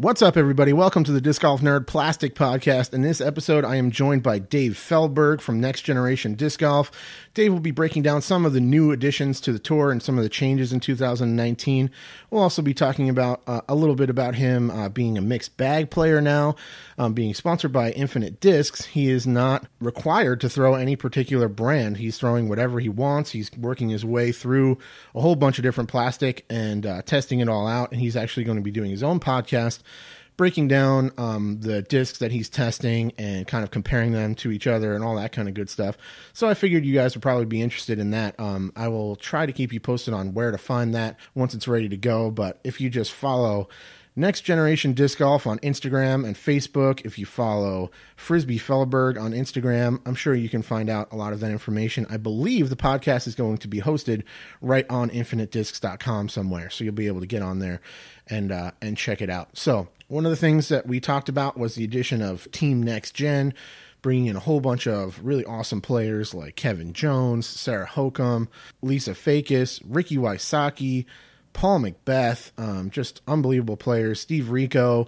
What's up, everybody? Welcome to the Disc Golf Nerd Plastic Podcast. In this episode, I am joined by Dave Feldberg from Next Generation Disc Golf. Dave will be breaking down some of the new additions to the tour and some of the changes in 2019. We'll also be talking about a little bit about him being a mixed bag player now, being sponsored by Infinite Discs. He is not required to throw any particular brand. He's throwing whatever he wants. He's working his way through a whole bunch of different plastic and testing it all out. And he's actually going to be doing his own podcast, breaking down the discs that he's testing and kind of comparing them to each other and all that kind of good stuff. So I figured you guys would probably be interested in that. I will try to keep you posted on where to find that once it's ready to go. But if you just follow Next Generation Disc Golf on Instagram and Facebook, if you follow Frisbee Feldberg on Instagram, I'm sure you can find out a lot of that information. I believe the podcast is going to be hosted right on infinitediscs.com somewhere, so you'll be able to get on there and check it out. So one of the things that we talked about was the addition of Team Next Gen, bringing in a whole bunch of really awesome players like Kevin Jones, Sarah Hokum, Lisa Fakis, Ricky Wysocki, Paul Macbeth, just unbelievable players. Steve Rico,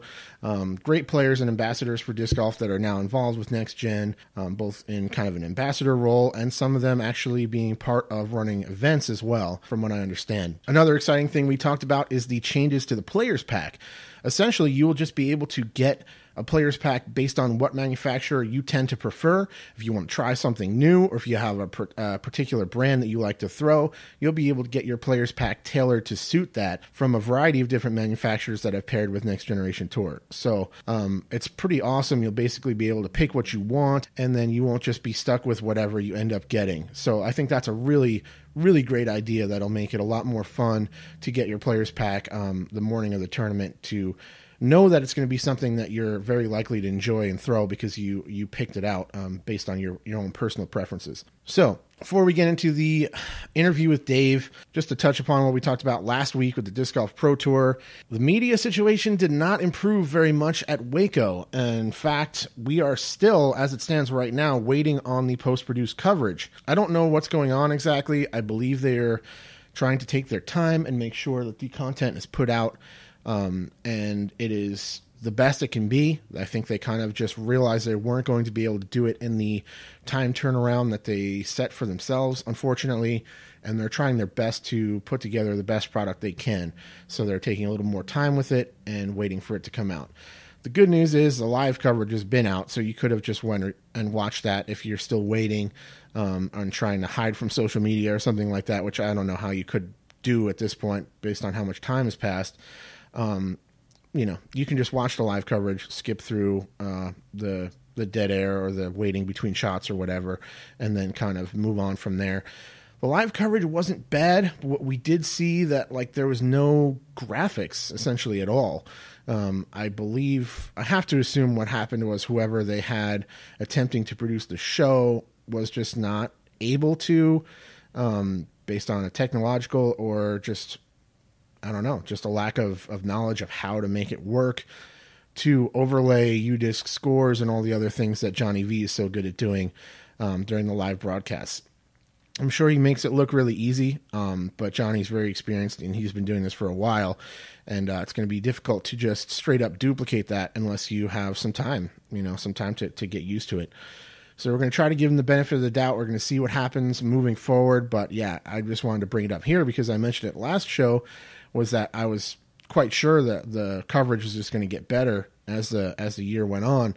great players and ambassadors for disc golf that are now involved with Next Gen, both in kind of an ambassador role and some of them actually being part of running events as well, from what I understand. Another exciting thing we talked about is the changes to the Players Pack. Essentially, you will just be able to get a Players Pack based on what manufacturer you tend to prefer. If you want to try something new, or if you have a particular brand that you like to throw, you'll be able to get your Players Pack tailored to suit that from a variety of different manufacturers that have paired with Next Generation Tour. So it's pretty awesome. You'll basically be able to pick what you want, and then you won't just be stuck with whatever you end up getting. So I think that's a really great idea that'll make it a lot more fun to get your Players Pack the morning of the tournament, to know that it's going to be something that you're very likely to enjoy and throw because you picked it out based on your own personal preferences. So before we get into the interview with Dave, just to touch upon what we talked about last week with the Disc Golf Pro Tour, the media situation did not improve very much at Waco. In fact, we are still, as it stands right now, waiting on the post-produced coverage. I don't know what's going on exactly. I believe they're trying to take their time and make sure that the content is put out and it is the best it can be. I think they kind of just realized they weren't going to be able to do it in the time turnaround that they set for themselves, unfortunately, and they're trying their best to put together the best product they can. So they're taking a little more time with it and waiting for it to come out. The good news is the live coverage has been out, so you could have just went and watched that if you're still waiting on trying to hide from social media or something like that, which I don't know how you could do at this point based on how much time has passed. You can just watch the live coverage, skip through the dead air or the waiting between shots or whatever, and then kind of move on from there. The live coverage wasn't bad. What we did see that there was no graphics essentially at all. I believe, I have to assume what happened was whoever they had attempting to produce the show was just not able to, based on a technological or just, I don't know, just a lack of knowledge of how to make it work, to overlay UDisc scores and all the other things that Johnny V is so good at doing during the live broadcasts. I'm sure he makes it look really easy, but Johnny's very experienced and he's been doing this for a while, and it's going to be difficult to just straight up duplicate that unless you have some time, to get used to it. So we're going to try to give him the benefit of the doubt. We're going to see what happens moving forward, but yeah, I just wanted to bring it up here because I mentioned it last show, was that I was quite sure that the coverage was just going to get better as the year went on.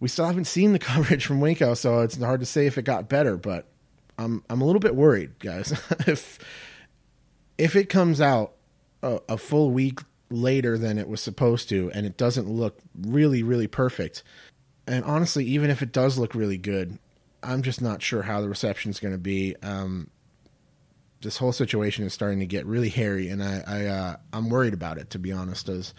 We still haven't seen the coverage from Waco, so it's hard to say if it got better, but I'm a little bit worried, guys. if it comes out a full week later than it was supposed to, and it doesn't look really, really perfect, and honestly, even if it does look really good, I'm just not sure how the reception is going to be. This whole situation is starting to get really hairy, and I'm worried about it, to be honest, as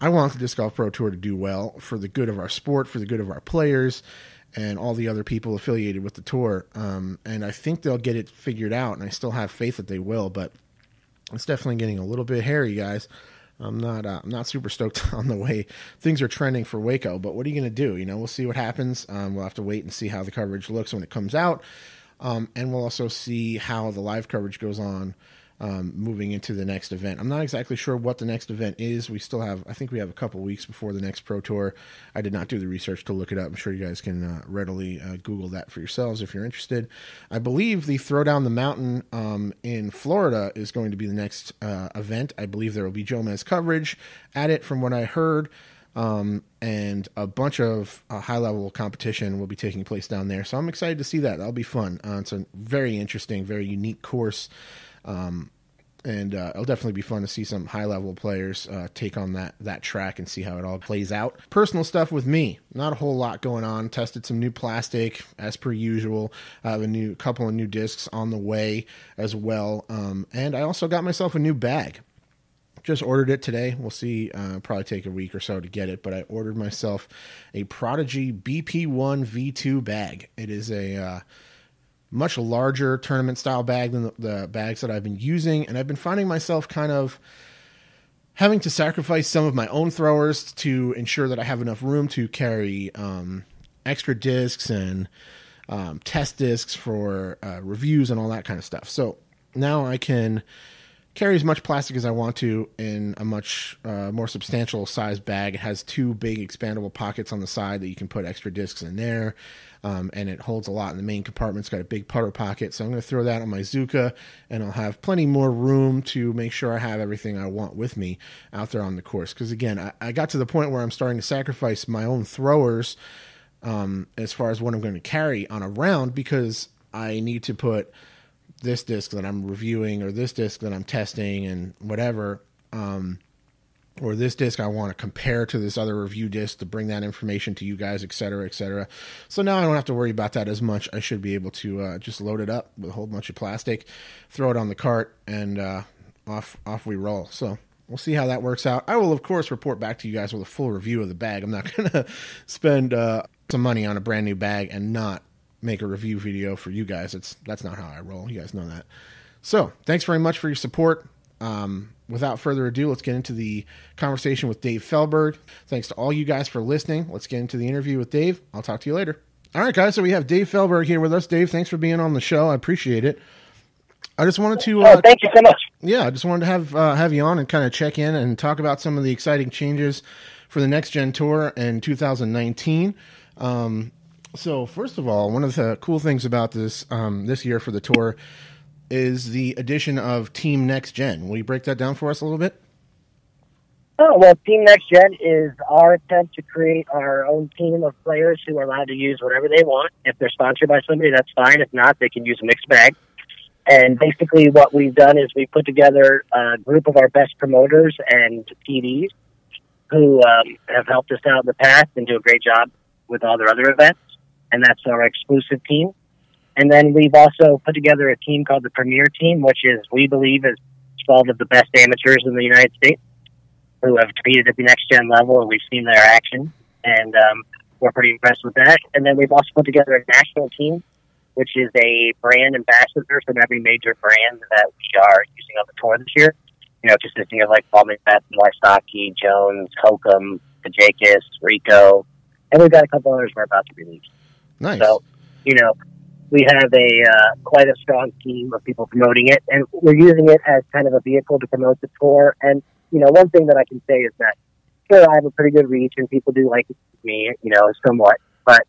I want the Disc Golf Pro Tour to do well for the good of our sport, for the good of our players, and all the other people affiliated with the tour. And I think they'll get it figured out, and I still have faith that they will, but it's definitely getting a little bit hairy, guys. I'm not super stoked on the way things are trending for Waco, but what are you going to do? We'll see what happens. We'll have to wait and see how the coverage looks when it comes out. And we'll also see how the live coverage goes on moving into the next event. I'm not exactly sure what the next event is. I think we have a couple weeks before the next Pro Tour. I did not do the research to look it up. I'm sure you guys can readily Google that for yourselves if you're interested. I believe the Throwdown the Mountain in Florida is going to be the next event. I believe there will be Jomez coverage at it from what I heard. And a bunch of high-level competition will be taking place down there. So I'm excited to see that. That'll be fun. It's a very interesting, very unique course. And it'll definitely be fun to see some high-level players take on that track and see how it all plays out. Personal stuff with me. Not a whole lot going on. Tested some new plastic, as per usual. I have a couple of new discs on the way as well. And I also got myself a new bag. Just ordered it today. We'll see. Probably take a week or so to get it, but I ordered myself a Prodigy BP1 V2 bag. It is a much larger tournament style bag than the bags that I've been using, and I've been finding myself kind of having to sacrifice some of my own throwers to ensure that I have enough room to carry extra discs and test discs for reviews and all that kind of stuff. So now I can carry as much plastic as I want to in a much more substantial size bag. It has two big expandable pockets on the side that you can put extra discs in there, and it holds a lot in the main compartment. It's got a big putter pocket, so I'm going to throw that on my Zuka, and I'll have plenty more room to make sure I have everything I want with me out there on the course. Because again, I got to the point where I'm starting to sacrifice my own throwers as far as what I'm going to carry on a round, because I need to put this disc that I'm reviewing, or this disc that I'm testing and whatever, or this disc I want to compare to this other review disc to bring that information to you guys, et cetera, et cetera. So now I don't have to worry about that as much. I should be able to just load it up with a whole bunch of plastic, throw it on the cart, and off we roll. So we'll see how that works out. I will, of course, report back to you guys with a full review of the bag. I'm not going to spend some money on a brand new bag and not make a review video for you guys. That's not how I roll. You guys know that. So thanks very much for your support. Without further ado, let's get into the conversation with Dave Feldberg. Thanks to all you guys for listening. Let's get into the interview with Dave. I'll talk to you later. All right, guys. So we have Dave Feldberg here with us. Dave, thanks for being on the show. I appreciate it. I just wanted to thank you so much. Yeah, I just wanted to have you on and kind of check in and talk about some of the exciting changes for the Next Gen Tour in 2019. So first of all, one of the cool things about this year for the tour is the addition of Team Next Gen. Will you break that down for us a little bit? Oh, well, Team Next Gen is our attempt to create our own team of players who are allowed to use whatever they want. If they're sponsored by somebody, that's fine. If not, they can use a mixed bag. And basically what we've done is we put together a group of our best promoters and TVs who have helped us out in the past and do a great job with all their other events. And that's our exclusive team. And then we've also put together a team called the Premier Team, which is, we believe, is 12 of the best amateurs in the United States who have competed at the Next Gen level, and we've seen their action. And we're pretty impressed with that. And then we've also put together a national team, which is a brand ambassador from every major brand that we are using on the tour this year. You know, consisting of like Paul McBeth, Wysocki, Jones, Hokum, Kajakis, Rico, and we've got a couple others we're about to release. Nice. So, you know, we have quite a strong team of people promoting it, and we're using it as kind of a vehicle to promote the tour. And, you know, one thing that I can say is that, sure, I have a pretty good reach, and people do like me, you know, somewhat, but,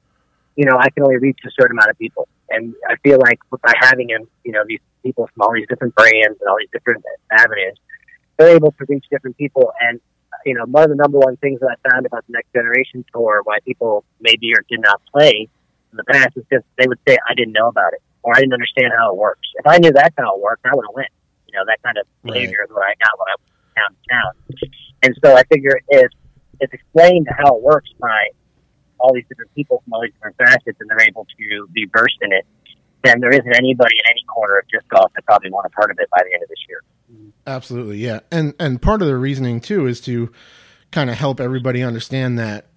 you know, I can only reach a certain amount of people. And I feel like by having, you know, these people from all these different brands and all these different avenues, they're able to reach different people. And, you know, one of the number one things that I found about the Next Generation Tour, why people maybe or did not play in the past, is because they would say, I didn't know about it, or I didn't understand how it works. If I knew that's how it worked, I would have went. You know, that kind of behavior is what I got when I went town to town. And so I figure if it's explained how it works by all these different people from all these different facets, and they're able to be versed in it, then there isn't anybody in any corner of disc golf that probably want a part of it by the end of this year. Absolutely, yeah. And part of the reasoning, too, is to kind of help everybody understand that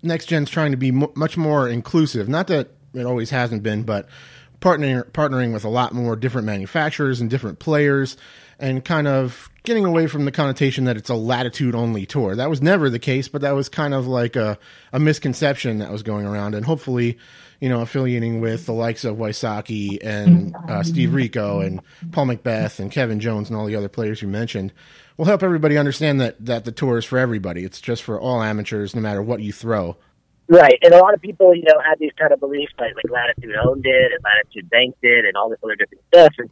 Next Gen's trying to be much more inclusive. Not that it always hasn't been, but partnering with a lot more different manufacturers and different players, and kind of getting away from the connotation that it's a latitude-only tour. That was never the case, but that was kind of like a misconception that was going around, and hopefully, affiliating with the likes of Wysocki and Steve Rico and Paul Macbeth and Kevin Jones and all the other players you mentioned will help everybody understand that the tour is for everybody. It's just for all amateurs, no matter what you throw. Right, and a lot of people, had these kind of beliefs like Latitude owned it and Latitude banked it and all this other different stuff. And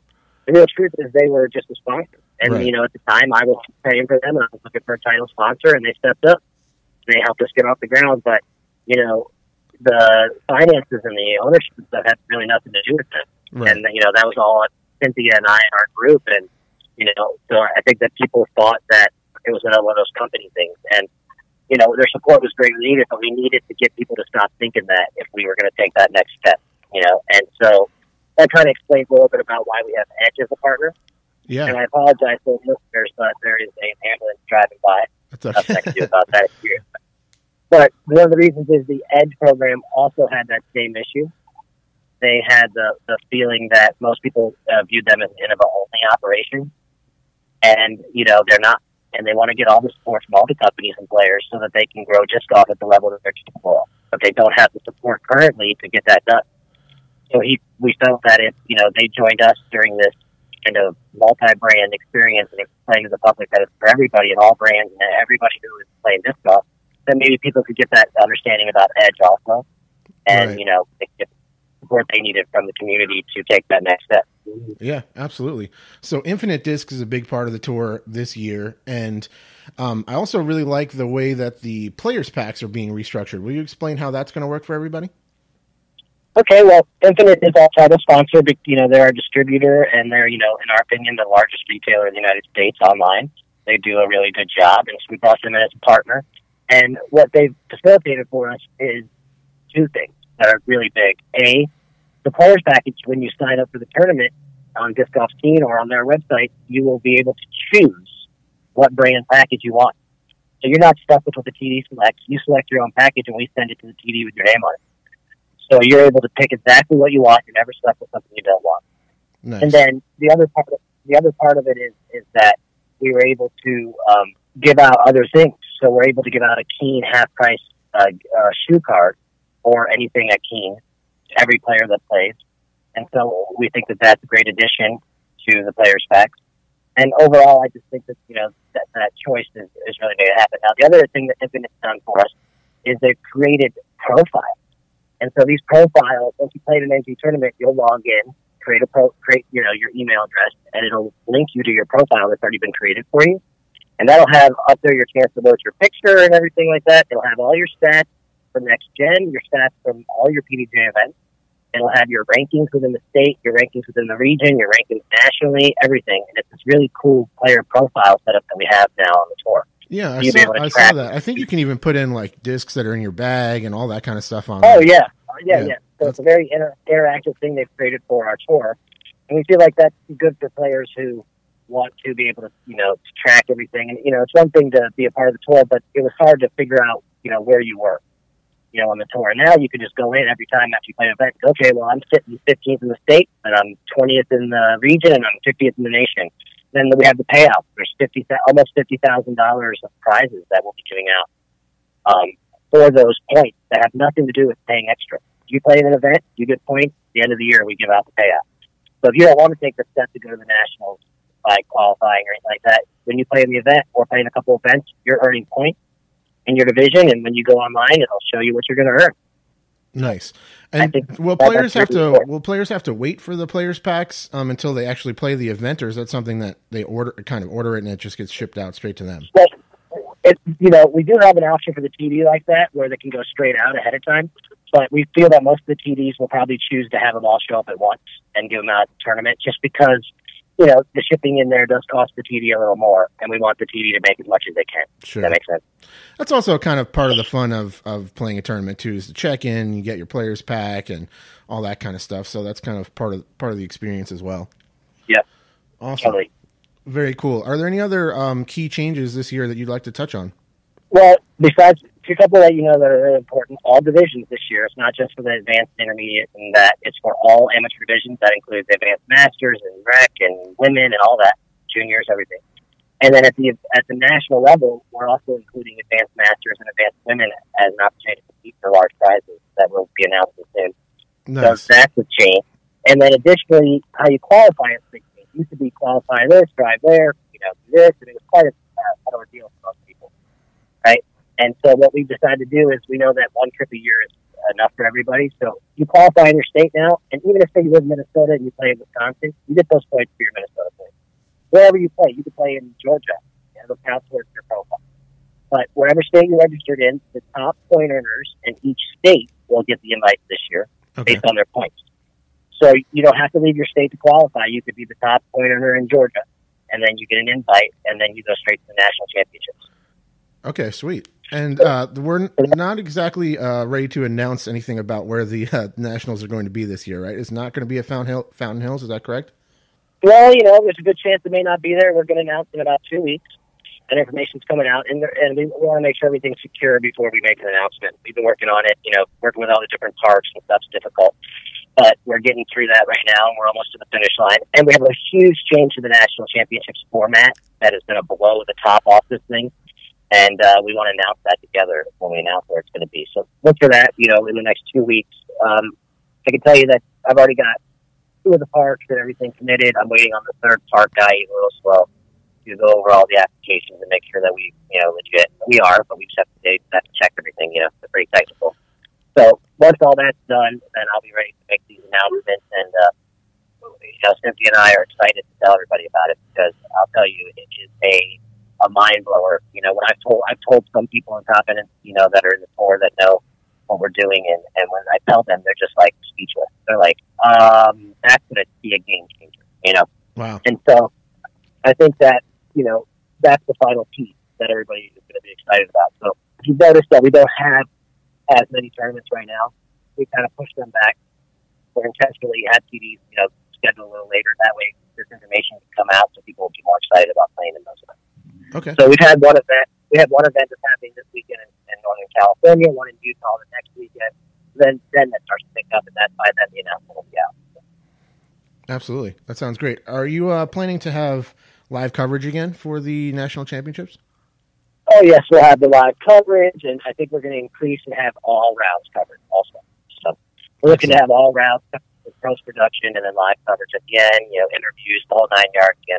the real truth is they were just a sponsor. And, right. At the time I was paying for them and I was looking for a title sponsor and they stepped up. They helped us get off the ground. But, the finances and the ownership stuff had really nothing to do with it. Right. And, that was all Cynthia and I and our group. And, so I think that people thought that it was another one of those company things. And, their support was greatly needed, but we needed to get people to stop thinking that if we were going to take that next step, And so that kind of explains a little bit about why we have Edge as a partner. Yeah. And I apologize to the listeners, but there is an ambulance driving by. That's okay. Nothing I can do about that experience. But one of the reasons is the Edge program also had that same issue. They had the feeling that most people viewed them as an Innova-only operation. And, they're not. And they want to get all the support from all the companies and players so that they can grow disc golf at the level that they're capable of. But they don't have the support currently to get that done. So we felt that if, they joined us during this kind of multi-brand experience and explaining to the public that it's for everybody and all brands and everybody who is playing disc golf, then maybe people could get that understanding about Edge also. And, right. They get the support they needed from the community to take that next step. Yeah, absolutely. So Infinite Discs is a big part of the tour this year. And I also really like the way that the players packs are being restructured. Will you explain how that's going to work for everybody? Okay, well, Infinite is our title sponsor, but, they're our distributor, and they're, in our opinion, the largest retailer in the United States online. They do a really good job, and so we brought them in as a partner. And what they've facilitated for us is two things that are really big. A, the players package, when you sign up for the tournament on Disc Golf Teen or on their website, you will be able to choose what brand package you want. So you're not stuck with what the TD selects. You select your own package, and we send it to the TD with your name on it. So you're able to pick exactly what you want. You're never stuck with something you don't want. Nice. And then the other part of it is that we were able to give out other things. So we're able to give out a Keen half price shoe card or anything at Keen to every player that plays. And so we think that that's a great addition to the players packs. And overall, I just think that that choice is really made it happen. Now, the other thing that Infinite's done for us is they've created profiles. And so these profiles, once you play an NG tournament, you'll log in, create your email address, and it'll link you to your profile that's already been created for you. And that'll have up there your chance to vote your picture and everything like that. It'll have all your stats from Next Gen, your stats from all your PDJ events. It'll have your rankings within the state, your rankings within the region, your rankings nationally, everything. And it's this really cool player profile setup that we have now on the tour. Yeah, I saw that. I think you can even put in like discs that are in your bag and all that kind of stuff on. Oh, yeah. So it's a very interactive thing they've created for our tour. And we feel like that's good for players who want to be able to, to track everything. And, it's one thing to be a part of the tour, but it was hard to figure out, where you were, on the tour. Now you can just go in every time after you play an event. Okay, well, I'm sitting 15th in the state, and I'm 20th in the region, and I'm 50th in the nation. Then we have the payout. There's almost $50,000 of prizes that we'll be giving out for those points that have nothing to do with paying extra. If you play in an event, you get points. At the end of the year, we give out the payout. So if you don't want to take the step to go to the nationals by qualifying or anything like that, when you play in the event or play in a couple of events, you're earning points in your division, and when you go online, it'll show you what you're going to earn. Nice. And will players have to wait for the players packs until they actually play the event, or is that something that they order it and it just gets shipped out straight to them? Well, we do have an option for the TD like that where they can go straight out ahead of time, but we feel that most of the TDs will probably choose to have them all show up at once and give them out at the tournament, just because the shipping in there does cost the TD a little more, and we want the TD to make as much as they can. Sure. That makes sense. That's also kind of part of the fun of playing a tournament too, is to check in, you get your players pack and all that kind of stuff. So that's kind of part of the experience as well. Yeah. Awesome. Totally. Very cool. Are there any other key changes this year that you'd like to touch on? Well, besides a couple that that are really important, all divisions this year. It's not just for the advanced intermediate, and that it's for all amateur divisions. That includes advanced masters and rec and women and all that juniors, everything. And then at the national level, we're also including advanced masters and advanced women as an opportunity to compete for large prizes that will be announced soon. Nice. So that's a change. And then additionally, how you qualify at 16. It used to be qualify this, drive there, do this, and it was quite an ordeal for most people, right? And so what we've decided to do is we know that one trip a year is enough for everybody. So you qualify in your state now, and even if you live in Minnesota and you play in Wisconsin, you get those points for your Minnesota points. Wherever you play, you can play in Georgia. It'll count towards your profile. But whatever state you're registered in, the top point earners in each state will get the invite this year based on their points. So you don't have to leave your state to qualify. You could be the top point earner in Georgia, and then you get an invite, and then you go straight to the national championships. Okay, sweet. And we're not exactly ready to announce anything about where the nationals are going to be this year, right? It's not going to be at Fountain Hills, is that correct? Well, there's a good chance it may not be there. We're going to announce in about 2 weeks, and information's coming out, and we want to make sure everything's secure before we make an announcement. We've been working on it, working with all the different parks and stuff's difficult, but we're getting through that right now, and we're almost to the finish line. And we have a huge change to the national championships format that is going to blow the top off this thing, and we want to announce that together when we announce where it's going to be. So look for that, in the next 2 weeks. I can tell you that I've already got 2 of the parks and everything committed. I'm waiting on the third park guy, a little slow, to go over all the applications and make sure that we, legit. We are, but we just have to check everything. It's pretty technical. So once all that's done, then I'll be ready to make these announcements. And Cynthia and I are excited to tell everybody about it because I'll tell you, it is a mind blower. When I've told some people in confidence, that are in the tour that know what we're doing, and when I tell them, they're just like speechless. They're like, that's going to be a game changer, Wow. And so I think that, that's the final piece that everybody is going to be excited about. So if you notice that we don't have as many tournaments right now, we kind of push them back. We're intentionally had TDs, scheduled a little later. That way this information can come out so people will be more excited about playing in those events. Okay. So we've had one event. We had one event that's happening this weekend in Northern California, one in Utah the next weekend. Then that starts to pick up, and by then the announcement will be out. Absolutely. That sounds great. Are you planning to have live coverage again for the national championships? Oh, yes, we'll have the live coverage, and I think we're going to increase and have all routes covered also. So we're looking to have all routes with post-production and then live coverage at the end, interviews, the whole 9 yards again.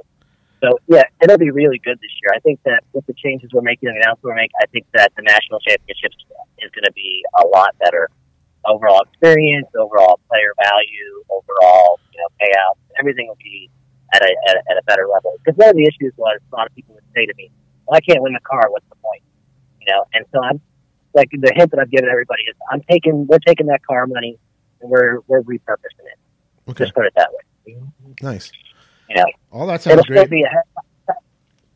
So, yeah, it'll be really good this year. I think that with the changes we're making and the announcements we're making, I think that the national championships is going to be a lot better. Overall experience, overall player value, overall, payouts, everything will be at a better level. Because one of the issues was a lot of people would say to me, well, I can't win the car, what's the point? And so I'm like, the hint that I've given everybody is we're taking that car money and we're repurposing it. Okay. Just put it that way. Nice. All that sounds great.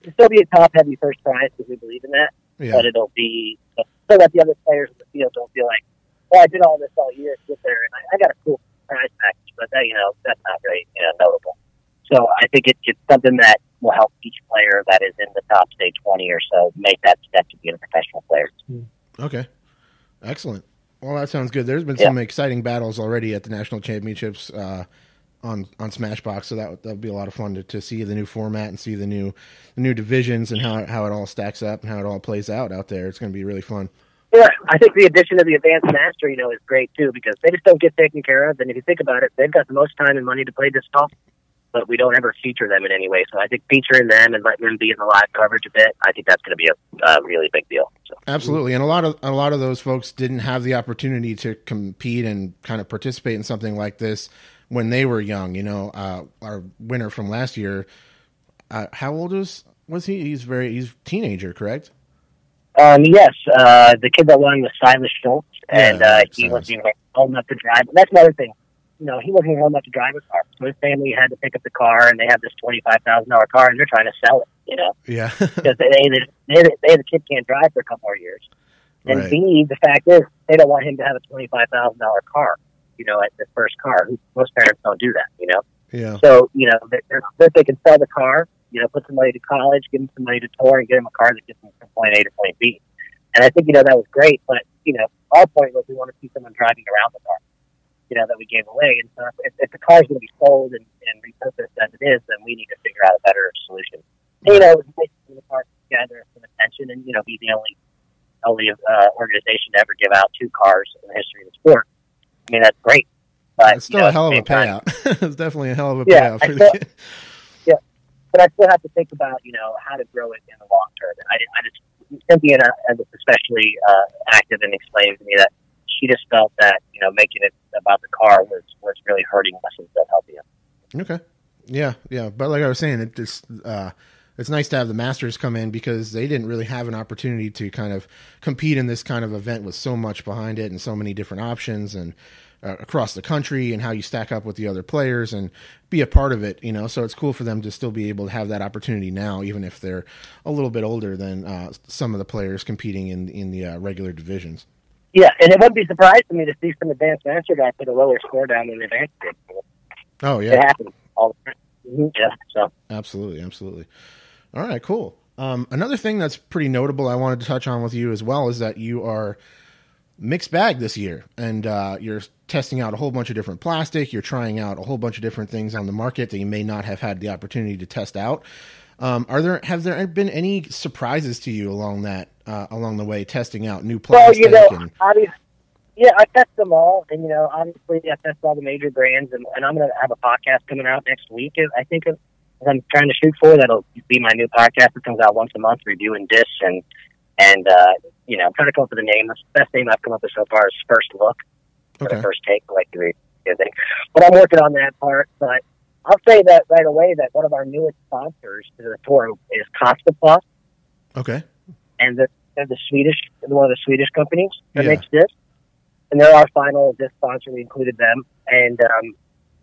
It'll still be a top heavy first prize because we believe in that. Yeah. But it'll be so that the other players in the field don't feel like, well, I did all this all year to get there, and I got a cool prize package, but that's not very notable. So I think it's something that will help each player that is in the top, say, 20 or so make that step to being a professional player. Okay. Excellent. Well, that sounds good. There's been some exciting battles already at the national championships on Smashbox, so that'll be a lot of fun to see the new format and see the new divisions and how it all stacks up and how it all plays out there. It's going to be really fun. Yeah, I think the addition of the advanced master, is great too because they just don't get taken care of. And if you think about it, they've got the most time and money to play this golf, but we don't ever feature them in any way. So I think featuring them and letting them be in the live coverage a bit, I think that's going to be a really big deal. So. Absolutely, and a lot of those folks didn't have the opportunity to compete and kind of participate in something like this when they were young. Our winner from last year, how old was he? He's a teenager, correct? Yes, the kid that won was Silas Schultz, and he wasn't even old enough to drive. That's another thing. He wasn't even old enough to drive a car. So his family had to pick up the car, and they have this $25,000 car, and they're trying to sell it, Yeah. Because the kid can't drive for a couple more years. And right. B, the fact is, they don't want him to have a $25,000 car, at the first car. Most parents don't do that, Yeah. So, they can sell the car, put some money to college, give him some money to tour, and get him a car that gets him from point A to point B. And I think, that was great, but, our point was we want to see someone driving around the car. that we gave away. And so if the car's going to be sold and repurposed as it is, then we need to figure out a better solution. And, it was nice to put the parts together, some attention, and, be the only organization to ever give out 2 cars in the history of the sport. I mean, that's great. But it's still a hell of a payout. It's definitely a hell of a payout for the kid. Yeah, but I still have to think about, how to grow it in the long term. And I just, Cynthia was especially active in explaining to me that she just felt that, making it about the car was really hurting us instead of helping us. Okay. Yeah. But like I was saying, it's nice to have the Masters come in because they didn't really have an opportunity to kind of compete in this kind of event with so much behind it and so many different options and across the country and how you stack up with the other players and be a part of it, so it's cool for them to still be able to have that opportunity now, even if they're a little bit older than some of the players competing in the regular divisions. Yeah, and it wouldn't be surprised to me to see some advanced master guy put a lower score down than the advanced did. Oh, yeah. It happens all the time. Mm-hmm. Yeah, so. Absolutely. All right, cool. Another thing that's pretty notable I wanted to touch on with you as well is that you are mixed bag this year, and you're testing out a whole bunch of different plastic. You're trying out a whole bunch of different things on the market that you may not have had the opportunity to test out. Have there been any surprises to you along the way, testing out new plastic? Well, obviously, I test them all, and obviously I test all the major brands, and I'm going to have a podcast coming out next week. I think I'm trying to shoot for that'll be my new podcast that comes out once a month, reviewing discs and I'm trying to come up with a name. The best name I've come up with so far is First Look. Okay. The first take, like the thing. But I'm working on that part. But I'll say that right away that one of our newest sponsors to the tour is Costa Plus. Okay. And they're one of the Swedish companies that Yeah. makes discs. And they're our final disc sponsor. We included them. And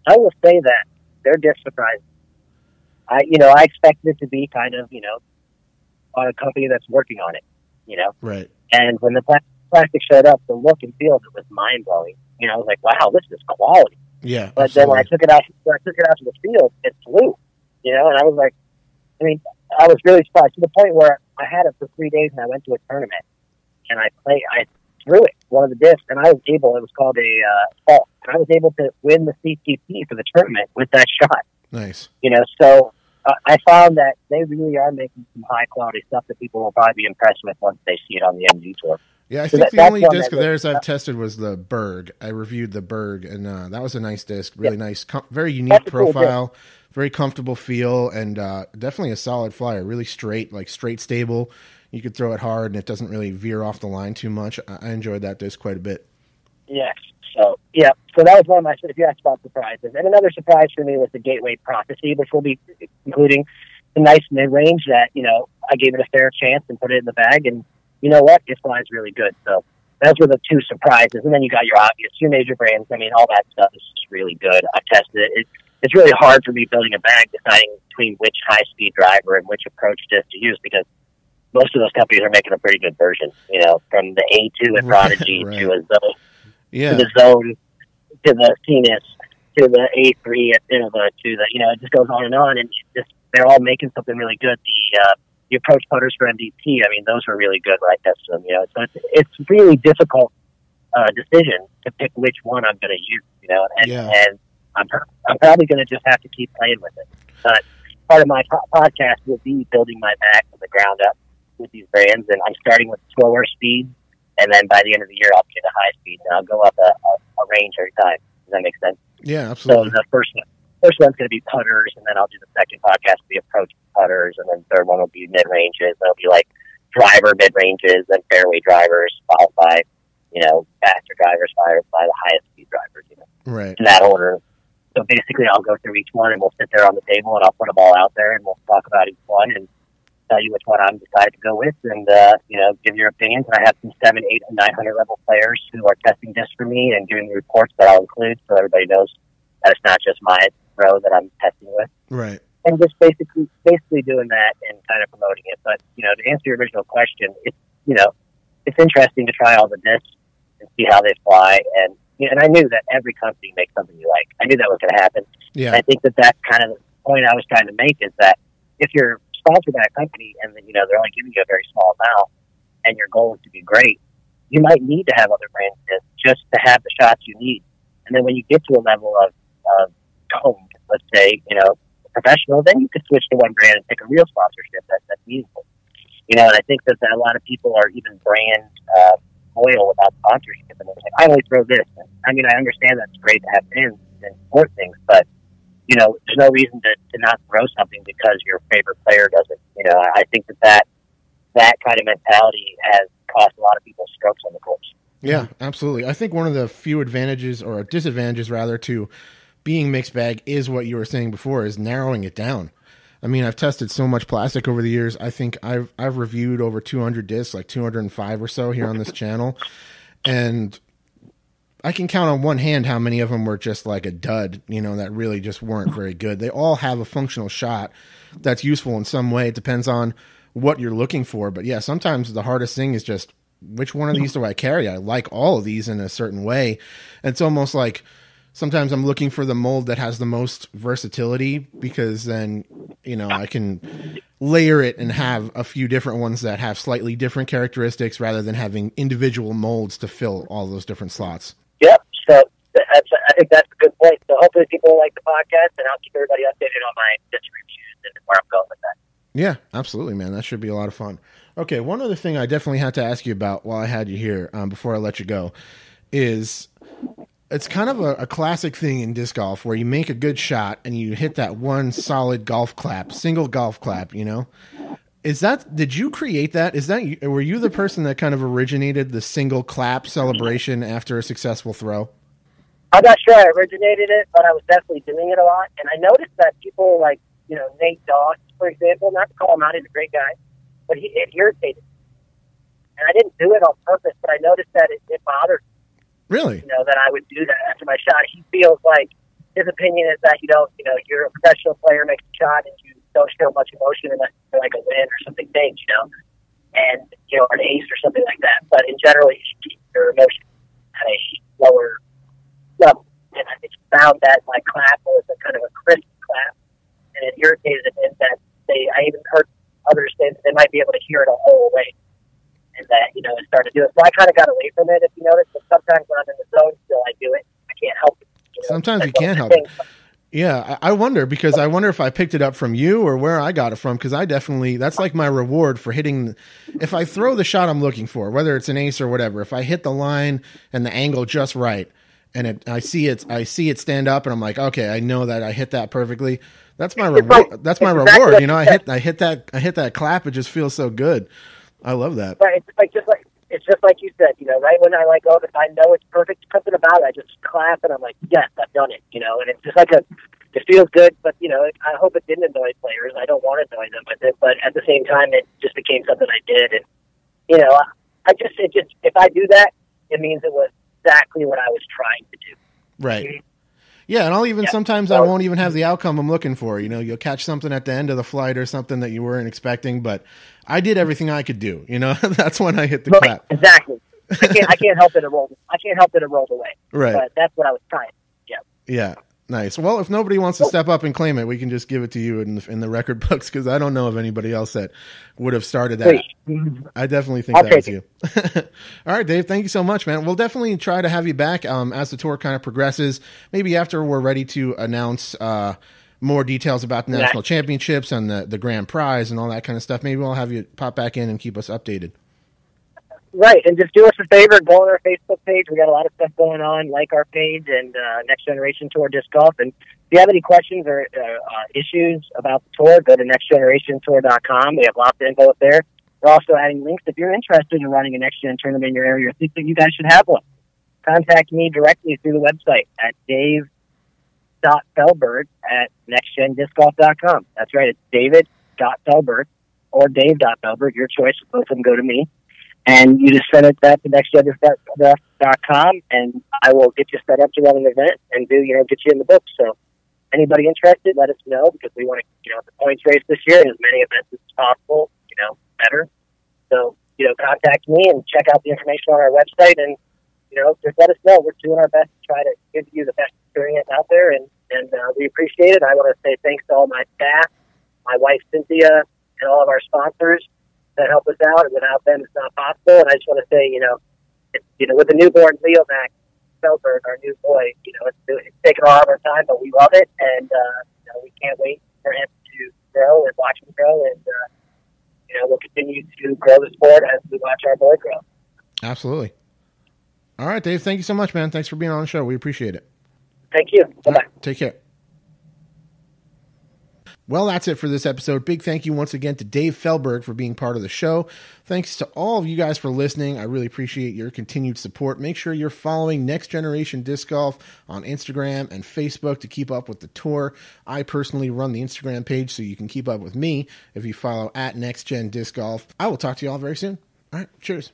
I will say that their disc surprised me. I expected it to be kind of, on a company that's working on it, Right. And when the plastic showed up, the look and feel of it was mind blowing. I was like, wow, this is quality. Yeah. But absolutely. then when I took it out to the field, it flew. And I was like, I was really surprised to the point where I had it for 3 days and I went to a tournament and I threw it, one of the discs, and I was able, it was called a fault, and I was able to win the CTP for the tournament with that shot. Nice. So I found that they really are making some high quality stuff that people will probably be impressed with once they see it on the MG tour. Yeah, I think the only disc of theirs I've tested was the Berg. I reviewed the Berg, and that was a nice disc. Really nice, very unique profile, very comfortable feel, and definitely a solid flyer. Really straight, stable. You could throw it hard, and it doesn't really veer off the line too much. I enjoyed that disc quite a bit. Yes. So that was one of my, if you asked about surprises. And another surprise for me was the Gateway Prophecy, which will be including the nice mid-range that, I gave it a fair chance and put it in the bag, and you know what? It flies really good. So those were the 2 surprises. And then you got your obvious 2 major brands. All that stuff is just really good. I've tested it. It's really hard for me building a bag, deciding between which high-speed driver and which approach disc to use, because most of those companies are making a pretty good version, from the A2 at Prodigy right. to a Zone, Yeah. to the Zone, to the Venus, to the A3 at Innova, to the, it just goes on, and they're all making something really good. The approach putters for MVP, those were really good when I tested them, so it's really difficult decision to pick which one I'm going to use, and I'm probably going to just have to keep playing with it. But part of my podcast will be building my bag from the ground up with these brands, and I'm starting with slower speed, and then by the end of the year I'll get a high speed, and I'll go up a range every time. Does that make sense? Yeah, absolutely. So the first one's going to be putters, and then I'll do the second podcast will be approach putters, and then the third one will be mid ranges. It'll be like driver mid ranges, then fairway drivers, followed by faster drivers, followed by the highest speed drivers. Right. In that order. So basically, I'll go through each one, and we'll sit there on the table, and I'll put them all out there, and we'll talk about each one, and tell you which one I'm decided to go with, and give your opinions. And I have some 700, 800, and 900 level players who are testing discs for me and giving me reports that I'll include, so everybody knows that it's not just my throw that I'm testing with. Right. And just basically doing that and kind of promoting it. But to answer your original question, it's interesting to try all the discs and see how they fly. And I knew that every company makes something you like. I knew that was going to happen. Yeah. And I think that's kind of the point I was trying to make, is that if you're sponsored by a company and then they're only giving you a very small amount, and your goal is to be great, you might need to have other brands just to have the shots you need. And then when you get to a level of toned, let's say, professional, then you could switch to one brand and pick a real sponsorship that's meaningful. And I think that a lot of people are even brand loyal without sponsorship. And they're like, I only throw this. I mean, I understand that's great to have fans and support things, but, there's no reason to not throw something because your favorite player doesn't. I think that kind of mentality has cost a lot of people strokes on the course. Yeah, absolutely. I think one of the few advantages, or disadvantages rather, to being mixed bag is what you were saying before, is narrowing it down. I mean, I've tested so much plastic over the years. I think I've reviewed over 200 discs, like 205 or so here on this channel. And I can count on one hand how many of them were just like a dud, that really just weren't very good. They all have a functional shot that's useful in some way. It depends on what you're looking for. But yeah, sometimes the hardest thing is just, which one of these do I carry? I like all of these in a certain way. And it's almost like sometimes I'm looking for the mold that has the most versatility, because then, I can layer it and have a few different ones that have slightly different characteristics rather than having individual molds to fill all those different slots. Yep. So I think that's a good point. So hopefully people like the podcast, and I'll keep everybody updated on my disc reviews and where I'm going with that. Yeah, absolutely, man. That should be a lot of fun. Okay, one other thing I definitely had to ask you about while I had you here, before I let you go, is it's kind of a classic thing in disc golf where you make a good shot and you hit that one solid golf clap, single golf clap, did you create that? Were you the person that kind of originated the single clap celebration after a successful throw? I'm not sure I originated it, but I was definitely doing it a lot. And I noticed that people like, Nate Dawes, for example, not to call him out, he's a great guy, but it irritated me. And I didn't do it on purpose, but I noticed that it bothered me. Really? That I would do that after my shot. He feels like his opinion is that you're a professional player, makes a shot, and you don't show much emotion unless you're like a win or something big, and, or an ace or something like that. But in general, you should keep your emotion at a lower level. And I think he found that my clap was a kind of a crisp clap, and it irritated him that I even heard others say that they might be able to hear it a whole way. And that, it started to do it. So I kind of got away from it, if you notice. But sometimes when I'm in the zone, still I do it. I can't help it. Sometimes you can't help it. Yeah, I wonder, because I wonder if I picked it up from you or where I got it from, because that's like my reward for hitting. If I throw the shot I'm looking for, whether it's an ace or whatever, if I hit the line and the angle just right, and I see it stand up, and I'm like, okay, I know that I hit that perfectly. That's my reward. That's my reward. I hit that clap. It just feels so good. I love that. Right. It's just like you said, right when I if I know it's perfect, something about it, I just clap and I'm like, yes, I've done it, and it's just like it feels good, but I hope it didn't annoy players. I don't want to annoy them with it, but at the same time, it just became something I did, and if I do that, it means it was exactly what I was trying to do. Right. Yeah, and I'll even sometimes I won't even have the outcome I'm looking for. You'll catch something at the end of the flight or something that you weren't expecting, but I did everything I could do. That's when I hit the clap. Exactly. I can't help it. It rolled away. Right. But that's what I was trying. Yeah. Yeah. Nice. Well, if nobody wants to step up and claim it, we can just give it to you in the record books, because I don't know of anybody else that would have started that. I definitely think that was you. All right, Dave, thank you so much, man. We'll definitely try to have you back as the tour kind of progresses. Maybe after we're ready to announce more details about the national championships and the grand prize and all that kind of stuff. Maybe we'll have you pop back in and keep us updated. Right, and just do us a favor, go on our Facebook page. We got a lot of stuff going on, like our page and Next Generation Tour Disc Golf. And if you have any questions or issues about the tour, go to nextgenerationtour.com. We have lots of info up there. We're also adding links if you're interested in running a Next Gen tournament in your area or think that you guys should have one. Contact me directly through the website at dave.feldberg@nextgendiscgolf.com. That's right, it's david.feldberg or dave.feldberg. Your choice. Both of them go to me. And you just send it back to nextgendiscgolf.com, and I will get you set up to run an event and get you in the book. So anybody interested, let us know, because we want to, the points race this year, and as many events as possible, better. So, contact me and check out the information on our website, and, just let us know. We're doing our best to try to give you the best experience out there, and we appreciate it. I want to say thanks to all my staff, my wife, Cynthia, and all of our sponsors that help us out, and without them, it's not possible. And I just want to say, with the newborn Leo back, Feldberg, our new boy. You know, it's taken a lot of our time, but we love it, and you know, we can't wait for him to grow and watch him grow, and you know, we'll continue to grow the sport as we watch our boy grow. Absolutely. All right, Dave, thank you so much, man. Thanks for being on the show. We appreciate it. Thank you. Bye-bye. Right, take care. Well, that's it for this episode. Big thank you once again to Dave Feldberg for being part of the show. Thanks to all of you guys for listening. I really appreciate your continued support. Make sure you're following Next Generation Disc Golf on Instagram and Facebook to keep up with the tour. I personally run the Instagram page, so you can keep up with me if you follow at Next Gen Disc Golf. I will talk to you all very soon. All right, cheers.